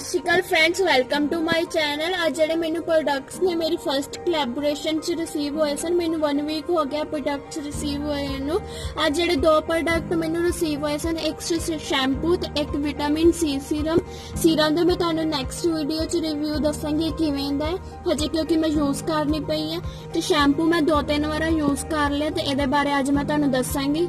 Shri Akal friends, welcome to my channel. ਅੱਜ ਜਿਹੜੇ ਮੈਨੂੰ ਪ੍ਰੋਡਕਟਸ ਨੇ ਮੇਰੀ ਫਰਸਟ ਕੋਲੈਬੋਰੇਸ਼ਨ ਚ ਰਿਸੀਵ ਹੋਏ ਸਨ। ਮੈਨੂੰ 1 ਵੀਕ ਹੋ ਗਿਆ ਪ੍ਰੋਡਕਟਸ ਰਿਸੀਵ ਹੋਏ ਨੂੰ। ਅੱਜ ਜਿਹੜੇ ਦੋ ਪ੍ਰੋਡਕਟ ਮੈਨੂੰ ਰਿਸੀਵ ਹੋਏ ਸਨ, ਇੱਕ ਸ਼ੈਂਪੂ ਤੇ ਇੱਕ ਵਿਟਾਮਿਨ ਸੀ ਸੀਰਮ ਦੇ ਮੈਂ ਤੁਹਾਨੂੰ ਨੈਕਸਟ ਵੀਡੀਓ ਚ ਰਿਵਿਊ ਦੱਸਾਂਗੀ ਕਿਵੇਂ ਦਾ ਹੈ ਹਜੇ, ਕਿਉਂਕਿ ਮੈਂ ਯੂਜ਼ ਕਰਨੀ ਪਈ ਆ ਤੇ ਸ਼ੈਂਪੂ ਮੈਂ 2-3 ਵਾਰ ਯੂਜ਼ ਕਰ ਲਿਆ ਤੇ ਇਹਦੇ ਬਾਰੇ ਅੱਜ ਮੈਂ ਤੁਹਾਨੂੰ ਦੱਸਾਂਗੀ।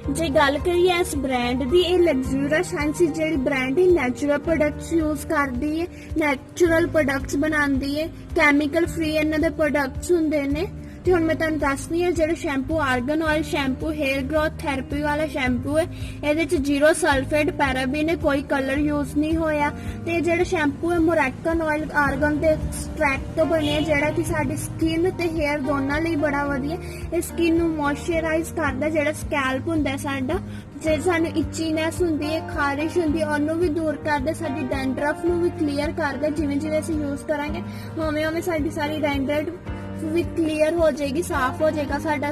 ਜੇ ਗੱਲ ਕਰੀਏ ਇਸ ਬ੍ਰਾਂਡ ਦੀ, ਇਹ ਲਗਜ਼ੂਰਾ ਸਾਇੰਸ ਜਿਹੜੀ ਬ੍ਰਾਂਡ ਹੈ ਨੈਚੁਰਲ ਪ੍ਰੋਡਕਟਸ ਯੂਜ਼ ਕਰਦੀ ਹੈ, ਨੈਚੁਰਲ ਪ੍ਰੋਡਕਟਸ ਬਣਾਉਂਦੀ ਹੈ, ਕੈਮੀਕਲ ਫ੍ਰੀ ਇਹਨਾਂ ਦੇ ਪ੍ਰੋਡਕਟਸ ਹੁੰਦੇ ਨੇ। ਤੇ ਹੁਣ ਮੈਂ ਤੁਹਾਨੂੰ ਦੱਸਦੀ ਹਾਂ ਜਿਹੜਾ shampoo argan oil shampoo hair growth therapy ਵਾਲਾ ਸ਼ੈਂਪੂ ਹੈ, ਇਹਦੇ ਚ 0 ਸਲਫੇਟ ਪੈਰਾਬੀਨ ਕੋਈ ਕਲਰ ਯੂਜ਼ ਨਹੀਂ ਹੋਇਆ। ਤੇ ਜਿਹੜਾ ਸ਼ੈਂਪੂ ਹੈ ਮੋਰੋਕਨ ਆਇਲ ਆਰਗਨ ਦੇ ਐਕਸਟ੍ਰੈਕਟ ਤੋਂ ਬਣਿਆ, ਜਿਹੜਾ ਕਿ ਸਾਡੀ ਸਕਿਨ ਤੇ ਹੇਅਰ ਦੋਨਾਂ ਲਈ ਬੜਾ ਵਧੀਆ। ਇਹ ਸਕਿਨ ਨੂੰ ਮੋਇਸਚਰਾਈਜ਼ ਕਰਦਾ, ਜਿਹੜਾ ਸਕੈਲਪ ਹੁੰਦਾ ਸਾਡਾ, ਜੇ ਸਾਨੂੰ ਇਚੀਨੈਸ ਹੁੰਦੀ ਹੈ, ਖਾਰਿਸ਼ ਹੁੰਦੀ ਹੈ, ਉਹਨੂੰ ਵੀ ਦੂਰ ਕਰਦਾ, ਸਾਡੀ ਡੈਂਡਰਫ ਨੂੰ ਵੀ ਕਲੀਅਰ ਕਰਦਾ। ਜਿਵੇਂ ਜਿਵੇਂ ਅਸੀਂ ਯੂਜ਼ ਕਰਾਂਗੇ ਉਵੇਂ ਉਵੇਂ ਸਾਡੀ ਸਾਰੀ ਡੈਂਡਰਫ ਵੀ ਕਲੀਅਰ ਹੋ ਜਾਏਗੀ, ਸਾਫ਼ ਹੋ ਜਾਏਗਾ ਸਾਡਾ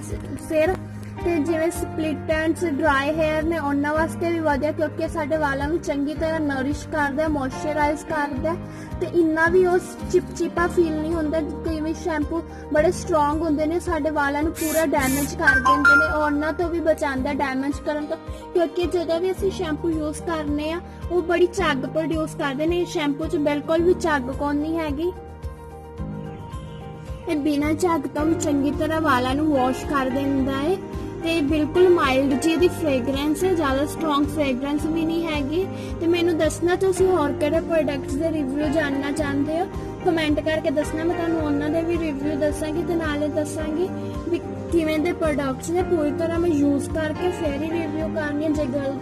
ਸਿਰ। ਤੇ ਜਿਵੇਂ ਸਪਲਿਟ ਐਂਡਸ ਡਰਾਈ ਹੇਅਰ ਨੇ ਉਹਨਾਂ ਵਾਸਤੇ ਵੀ ਵਧੀਆ, ਕਿਉਂਕਿ ਸਾਡੇ ਵਾਲਾਂ ਨੂੰ ਚੰਗੀ ਤਰ੍ਹਾਂ ਨਰਿਸ਼ ਕਰਦਾ, ਮੋਇਸਚਰਾਈਜ਼ ਕਰਦਾ ਤੇ ਇੰਨਾ ਵੀ ਉਹ ਚਿਪਚਿਪਾ ਫੀਲ ਨਹੀਂ ਹੁੰਦਾ। ਕਈ ਸ਼ੈਂਪੂ ਬੜੇ ਸਟਰੋਂਗ ਹੁੰਦੇ ਨੇ, ਸਾਡੇ ਵਾਲਾਂ ਨੂੰ ਪੂਰਾ ਡੈਮੇਜ ਕਰ ਦਿੰਦੇ ਨੇ, ਉਹਨਾਂ ਤੋਂ ਵੀ ਬਚਾਉਂਦਾ ਡੈਮੇਜ ਕਰਨ ਤੋਂ, ਕਿਉਂਕਿ ਜਦੋਂ ਵੀ ਅਸੀਂ ਸ਼ੈਂਪੂ ਯੂਜ਼ ਕਰਨੇ ਆ ਉਹ ਬੜੀ ਝੱਗ ਪ੍ਰੋਡਿਊਸ ਕਰਦੇ ਨੇ। ਸ਼ੈਂਪੂ 'ਚ ਬਿਲਕੁਲ ਵੀ ਝੱਗ ਕੋਣ ਨਹੀਂ ਹੈਗੀ, ਇਹ ਬਿਨਾਂ ਝੱਗ ਤੋਂ ਵੀ ਚੰਗੀ ਤਰ੍ਹਾਂ ਵਾਲਾਂ ਨੂੰ ਵਾਸ਼ ਕਰ ਦਿੰਦਾ ਹੈ ਤੇ ਬਿਲਕੁਲ ਮਾਈਲਡ ਜੀ ਦੀ ਫ੍ਰੈਗਰੈਂਸ ਹੈ, ਜ਼ਿਆਦਾ ਸਟਰੋਂਗ ਫ੍ਰੈਗਰੈਂਸ ਵੀ ਨਹੀਂ ਹੈਗੀ। ਤੇ ਮੈਨੂੰ ਦੱਸਣਾ ਤੁਸੀਂ ਹੋਰ ਕਿਹੜੇ ਪ੍ਰੋਡਕਟਸ ਦੇ ਰਿਵਿਊ ਜਾਣਨਾ ਚਾਹੁੰਦੇ ਹੋ, ਕਮੈਂਟ ਕਰਕੇ ਦੱਸਣਾ, ਮੈਂ ਤੁਹਾਨੂੰ ਉਹਨਾਂ ਦੇ ਵੀ ਰਿਵਿਊ ਦੱਸਾਂਗੀ ਤੇ ਨਾਲੇ ਦੱਸਾਂਗੀ ਵੀ ਕਿਵੇਂ ਦੇ ਪ੍ਰੋਡਕਟਸ ਨੇ। ਪੂਰੀ ਤਰ੍ਹਾਂ ਮੈਂ ਯੂਜ਼ ਕਰਕੇ ਫਿਰ ਹੀ ਰਿਵਿਊ ਕਰਨੀ ਹੈ। ਜੇ ਗੱਲ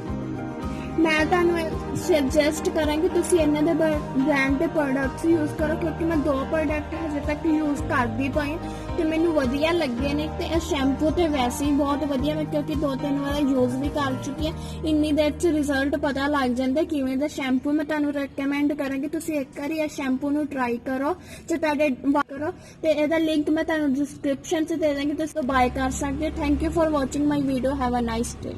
ਮੈਂ ਤੁਹਾਨੂੰ ਸੁਜੈਸਟ ਕਰਾਂਗੀ ਤੁਸੀਂ ਇਹਨਾਂ ਦੇ ਬ੍ਰਾਂਡ ਦੇ ਪ੍ਰੋਡਕਟਸ ਯੂਜ਼ ਕਰੋ, ਕਿਉਂਕਿ ਮੈਂ 2 ਪ੍ਰੋਡਕਟ ਹਜੇ ਤੱਕ ਯੂਜ਼ ਕਰਦੀ ਪਈ ਤੇ ਮੈਨੂੰ ਵਧੀਆ ਲੱਗੇ ਨੇ। ਤੇ ਇਹ ਸ਼ੈਂਪੂ ਤੇ ਵੈਸੇ ਹੀ ਬਹੁਤ ਵਧੀਆ, ਮੈਂ ਕਿਉਂਕਿ 2-3 ਵਾਰ ਯੂਜ਼ ਵੀ ਕਰ ਚੁੱਕੀ ਹਾਂ। ਇੰਨੀ ਦੇਰ 'ਚ ਰਿਜ਼ਲਟ ਪਤਾ ਲੱਗ ਜਾਂਦਾ ਕਿਵੇਂ ਦਾ ਸ਼ੈਂਪੂ। ਮੈਂ ਤੁਹਾਨੂੰ ਰეკਮੈਂਡ ਕਰਾਂਗੀ ਤੁਸੀਂ ਇੱਕ ਵਾਰੀ ਇਹ ਸ਼ੈਂਪੂ ਨੂੰ ਟਰਾਈ ਕਰੋ ਜੇ ਤੁਹਾਡੇ ਕਰੋ, ਤੇ ਇਹਦਾ ਲਿੰਕ ਮੈਂ ਤੁਹਾਨੂੰ ਡਿਸਕ੍ਰਿਪਸ਼ਨ 'ਚ ਦੇ ਦਾਂਗੀ, ਤੁਸੀਂ ਬਾਏ ਕਰ ਸਕਦੇ ਹੋ। Thank you for watching my video, have a nice day.